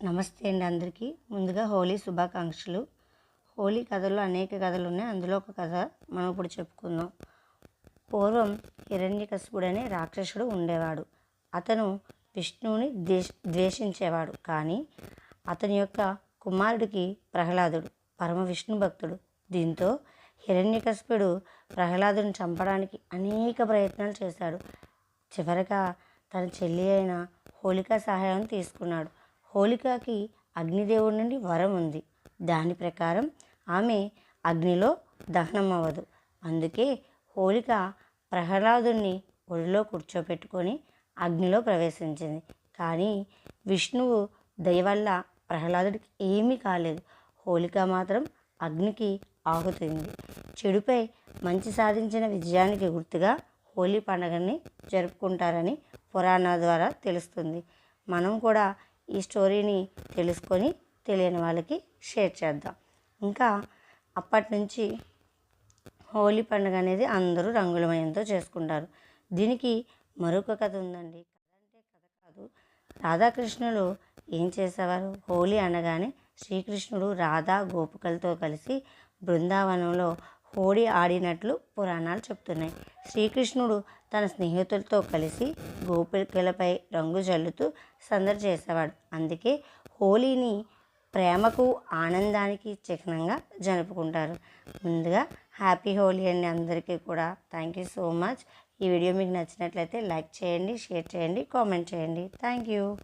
నమస్తే అండి అందరికీ. ముందుగా హోలీ శుభాకాంక్షలు. హోలీ కథల్లో అనేక కథలు ఉన్నాయి. అందులో ఒక కథ మనం ఇప్పుడు చెప్పుకుందాం. పూర్వం హిరణ్యకశిపుడు అనే రాక్షసుడు ఉండేవాడు. అతను విష్ణువుని ద్వేషించేవాడు. కానీ అతని యొక్క కుమారుడికి ప్రహ్లాదుడు పరమ విష్ణు భక్తుడు. దీంతో హిరణ్యకశిపుడు ప్రహ్లాదుని చంపడానికి అనేక ప్రయత్నాలు చేశాడు. చివరగా తన చెల్లి అయిన హోళిక సహాయం తీసుకున్నాడు. హోళికకి అగ్నిదేవుడి నుండి వరం ఉంది. దాని ప్రకారం ఆమె అగ్నిలో దహనం అవ్వదు. అందుకే హోళిక ప్రహ్లాదుని ఒడిలో కూర్చోపెట్టుకొని అగ్నిలో ప్రవేశించింది. కానీ విష్ణువు దయ వల్ల ప్రహ్లాదుడికి ఏమీ కాలేదు. హోళిక మాత్రం అగ్నికి ఆహుతైంది. చెడుపై మంచి సాధించిన విజయానికి గుర్తుగా హోలీ పండుగని జరుపుకుంటారని పురాణాల ద్వారా తెలుస్తుంది. మనం కూడా ఈ స్టోరీని తెలుసుకొని తెలియని వాళ్ళకి షేర్ చేద్దాం. ఇంకా అప్పటి నుంచి హోలీ పండుగ అనేది అందరూ రంగులమయంతో చేసుకుంటారు. దీనికి మరొక కథ ఉందండి. కథ అంటే కథ కాదు. రాధాకృష్ణులు ఏం చేసేవారు? హోలీ అనగానే శ్రీకృష్ణుడు రాధా గోపికలతో కలిసి బృందావనంలో హోలీ ఆడినట్లు పురాణాలు చెప్తున్నాయి. శ్రీకృష్ణుడు తన స్నేహితులతో కలిసి గోపికలపై రంగు జల్లుతూ సందడి చేసేవాడు. అందుకే హోలీని ప్రేమకు ఆనందానికి చిహ్నంగా జరుపుకుంటారు. ముందుగా హ్యాపీ హోలీ అండి అందరికీ కూడా. Thank you so much. ఈ వీడియో మీకు నచ్చినట్లయితే లైక్ చేయండి, షేర్ చేయండి, కామెంట్ చేయండి. Thank you.